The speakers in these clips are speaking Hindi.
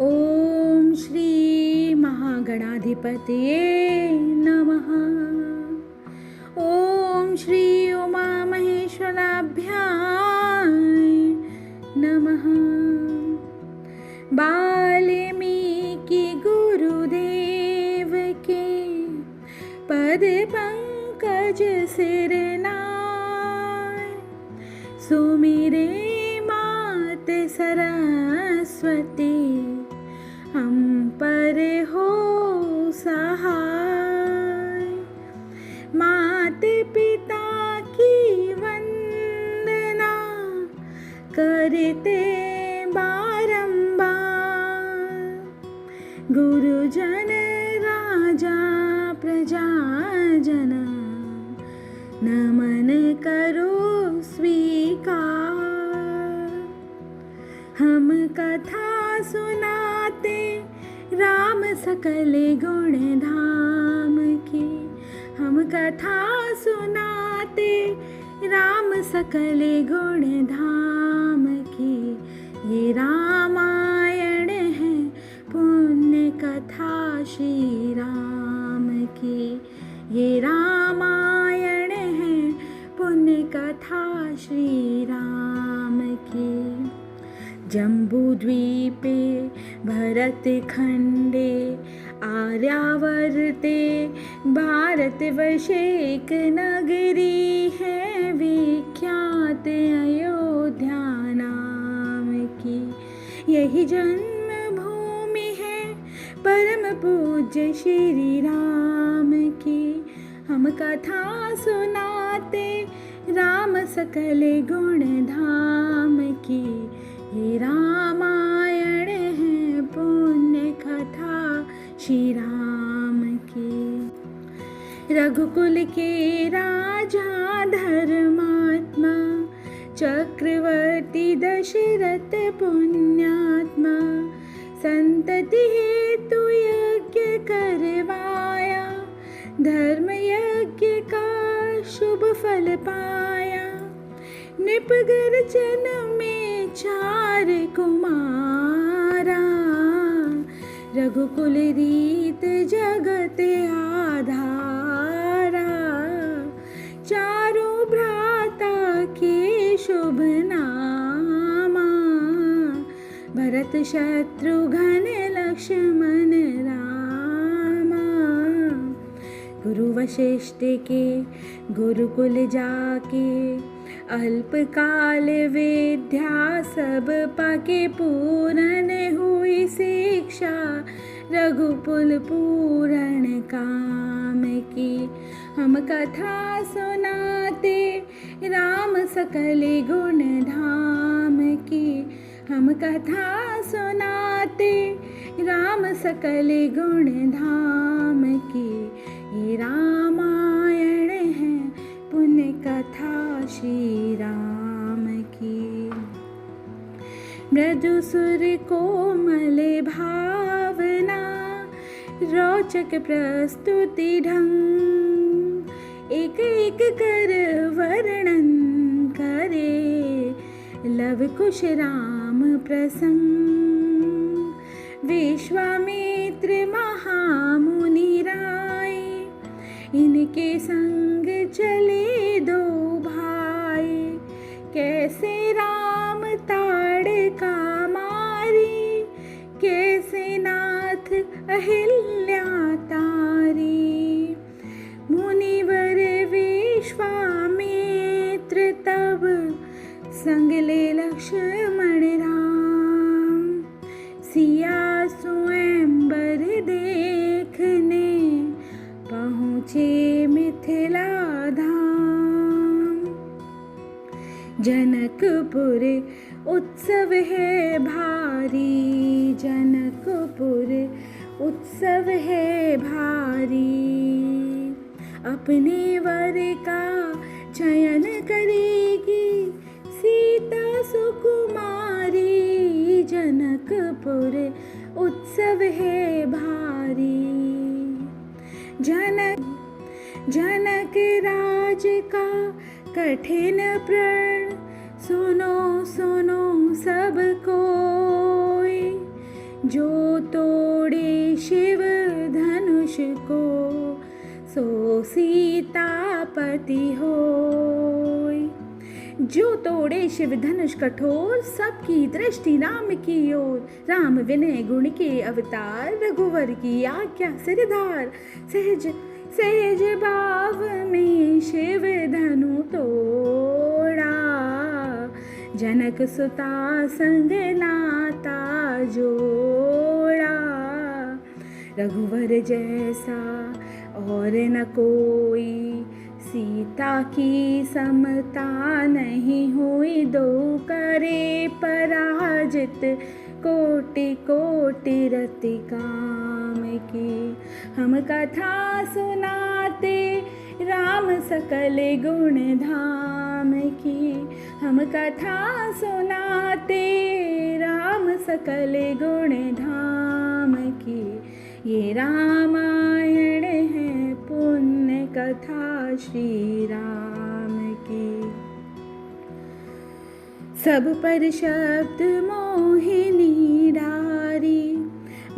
ओम श्री महागणाधिपतये नमः। ओम श्री उमा महेश्वराभ्यां नमः। वाल्मीकि गुरुदेव के पद पंकज सिर नाय, सुमिरे मात सरस्वती हम पर हो सहाय। मात पिता की वंदना करते बारंबार, गुरुजन राजा प्रजाजन नमन करो स्वीकार। हम कथा सुनाते राम सकल गुण धाम की, हम कथा सुनाते राम सकल गुण धाम की। ये रामायण है पुण्य कथा श्री राम की, ये रामायण है पुण्य कथा श्री राम की। जम्बूद्वीपे भरत खंडे आर्यावर्ते भारतवर्षे एक नगरी है विख्यात अयोध्या नाम की। यही जन्मभूमि है परम पूज्य श्री राम की। हम कथा सुनाते राम सकल गुण धाम की। ये रामायण है पुण्य कथा श्री राम की। रघुकुल के राजा धर्मात्मा, चक्रवर्ती दशरथ पुण्यात्मा, संतति हेतु यज्ञ करवाया, धर्म यज्ञ का शुभ फल पाया। नृप गर्जन में चार कुमारा, रघुकुल रीत जगत आधारा। चारों भ्राता के शुभ नामा, भरत शत्रुघ्न लक्ष्मण रामा। गुरु वशिष्ठ के गुरुकुल जाके, अल्पकाल विद्या सब पाके। पूर्ण हुई शिक्षा रघुकुल पूर्ण काम की। हम कथा सुनाते राम सकल गुण धाम की। हम कथा सुनाते राम सकल गुण धाम की। ये रामायण है पुण्य कथा श्री राम की। मृदु सुर कोमल भावना, रोचक प्रस्तुति ढंग, एक एक कर वर्णन करे लव कुश राम प्रसंग। विश्वामित्र महामुनि राय, इनके संग चले दो भाई। कैसे राम ताड़का मारी, कैसे नाथ अहिल्या तारी। मुनिवर विश्वामित्र तब संग ले लक्ष्मण राम। सिया स्वयंवर देखने पहुँचे मिथिला धाम। जनकपुर उत्सव है भारी, जनकपुर उत्सव है भारी। अपने वर का चयन करेगी सीता सुकुमारी। जनकपुर उत्सव है भारी। जनक राज का कठिन प्रण सुनो सुनो सब कोई, जो तोड़े शिव धनुष को सो सीतापति होय। जो तोड़े शिव धनुष कठोर सबकी दृष्टि राम की ओर। राम विनय गुण के अवतार रघुवर की आज्ञा सिरधार। सहज सहज भाव में शिव धनु तोड़ा। जनक सुता संग नाता जोड़ा। रघुवर जैसा और न कोई सीता की समता नहीं हुई। दो करे पराजित कोटि कोटि रति काम की। हम कथा सुनाते राम सकल गुण धाम की। हम कथा सुनाते राम सकल गुण धाम की। ये रामायण है पुण्य कथा श्री राम की। सब पर शब्द मोहिनी डारी।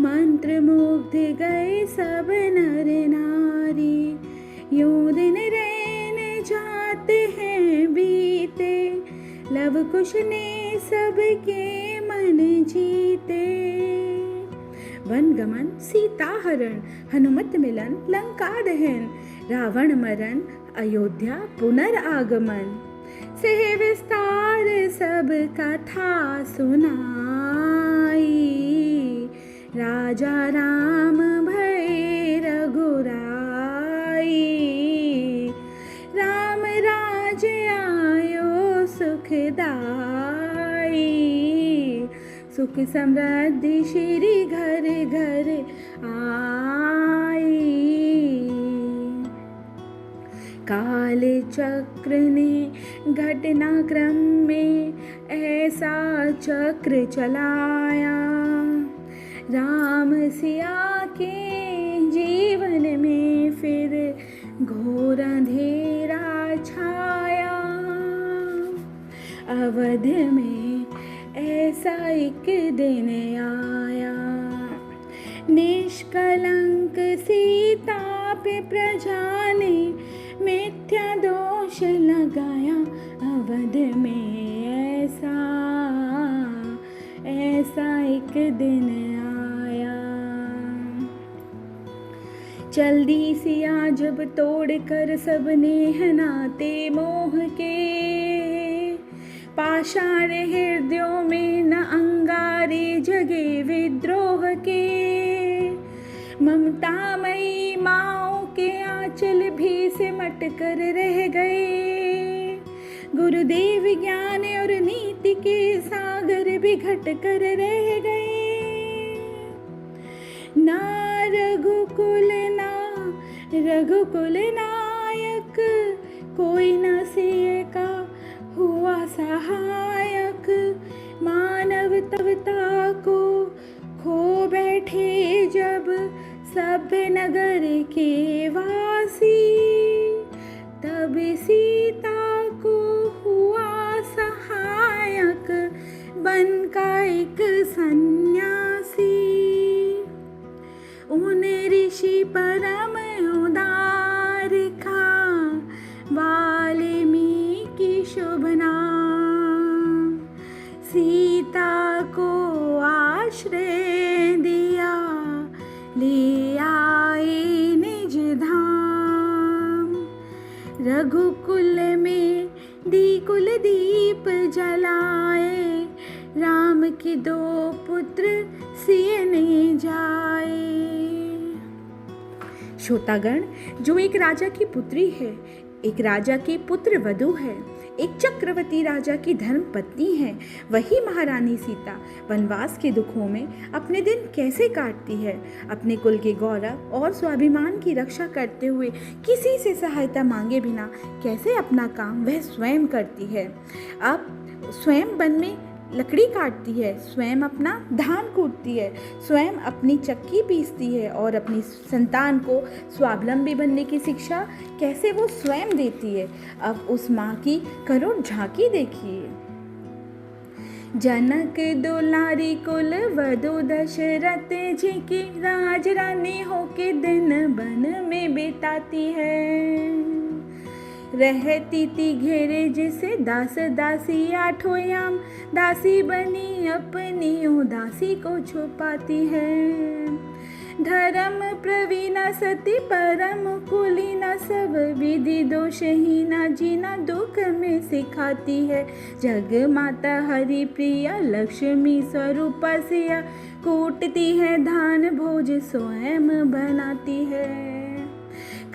मंत्र मुग्ध गए सब नर नारी। यूं दिन रैन जाते हैं बीते। लव कुश ने सबके मन जीते। वन गमन सीता हरण हनुमत मिलन लंका दहन। रावण मरण अयोध्या पुनरागमन। से विस्तार सब कथा सुनाई। राजा राम भय रघुराई। राम राज आयो सुखदाई। सुख समृद्धि श्री घर घर आई। काल चक्र ने घटनाक्रम में ऐसा चक्र चलाया। राम सिया के जीवन में फिर घोर अंधेरा छाया। अवध में ऐसा एक दिन आया। निष्कलंक सीता पे प्रजा ने मिथ्या दोष लगाया। अवध में ऐसा एक दिन आया। जल्दी सिया जब तोड़ कर सबने हनाते मोह के। पाषाण हृदयों में न अंगारे जगे विद्रोह के। ममतामयी माओं के आंचल भी सिमट कर रह गए। गुरुदेव ज्ञान और नीति के सागर भी घट कर रह गए। ना रघुकुल नायक कोई न सिय का हुआ सहायक। मानवता को खो बैठे जब सभ्य नगर के वासी। तब सीता को हुआ सहायक बन का एक सन्यासी। उन ऋषि परम उदार का वाल्मीकि शुभ नाम। सीता को आश्रय दिया ले आए निज धाम। रघुकुल में कुल दीप जलाए। राम के दो पुत्र सिए ने जाए। श्रोतागण, जो एक राजा की पुत्री है, एक राजा की पुत्र वधू है, एक चक्रवर्ती राजा की धर्म पत्नी है, वही महारानी सीता वनवास के दुखों में अपने दिन कैसे काटती है। अपने कुल के गौरव और स्वाभिमान की रक्षा करते हुए किसी से सहायता मांगे बिना कैसे अपना काम वह स्वयं करती है। अब स्वयं वन में लकड़ी काटती है, स्वयं अपना धान कूटती है, स्वयं अपनी चक्की पीसती है और अपनी संतान को स्वावलंबी बनने की शिक्षा कैसे वो स्वयं देती है। अब उस माँ की करुण झांकी देखिए। जनक दुलारी कुल वधु दशरथ जी की राज रानी होके दिन बन में बिताती है। रहती थी घेरे जिसे दास दासी आठों याम, दासी बनी अपनी उदासी को छुपाती है। धर्म प्रवीणा सती परम कुलीना, सब विधि दोषहीना जीना दुख में सिखाती है। जग माता हरि प्रिया लक्ष्मी स्वरूप सिया, कूटती है धान भोज स्वयं बनाती है।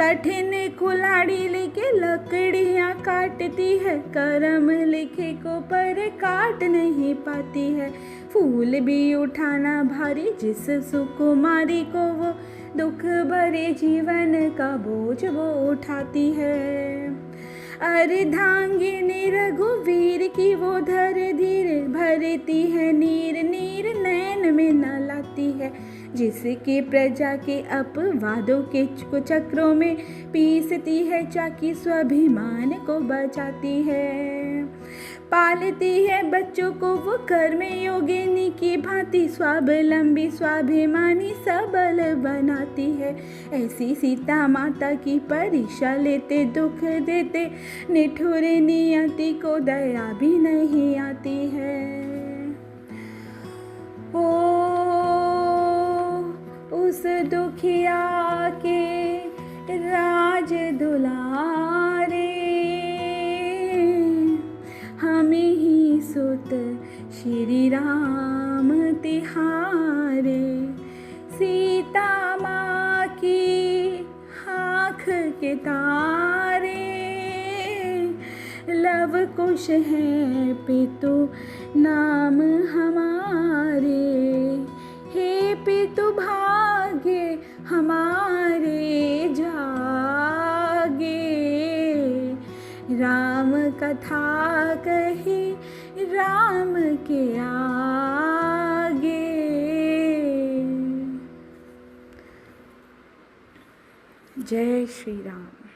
कठिन कुल्हाड़ी लेके लकड़ियाँ काटती है, कर्म लिखे को पर काट नहीं पाती है। फूल भी उठाना भारी जिस सुकुमारी को, वो दुख भरे जीवन का बोझ वो उठाती है। अर्धांगिनी रघुवीर की वो धर धीरे, भरती है नीर नीर नैन में न लाती है। जिसके प्रजा के अपवादों के चक्रों में पीसती है चाकी, स्वाभिमान को बचाती है। पालती है बच्चों को वो कर्म योगिनी की भांति, स्वावलंबी स्वाभिमानी सबल बनाती है। ऐसी सीता माता की परीक्षा लेते दुख देते, निठुर नियति को दया भी नहीं आती है। ओ उस दुखिया के राज दुलारे, हमें ही सुत श्री राम तिहारे। सीता माँ की आँख के तारे, लव कुश है पितु नाम हमारे। हे पितु भाग्य हमारे जागे, राम कथा कही राम के आगे। जय श्री राम।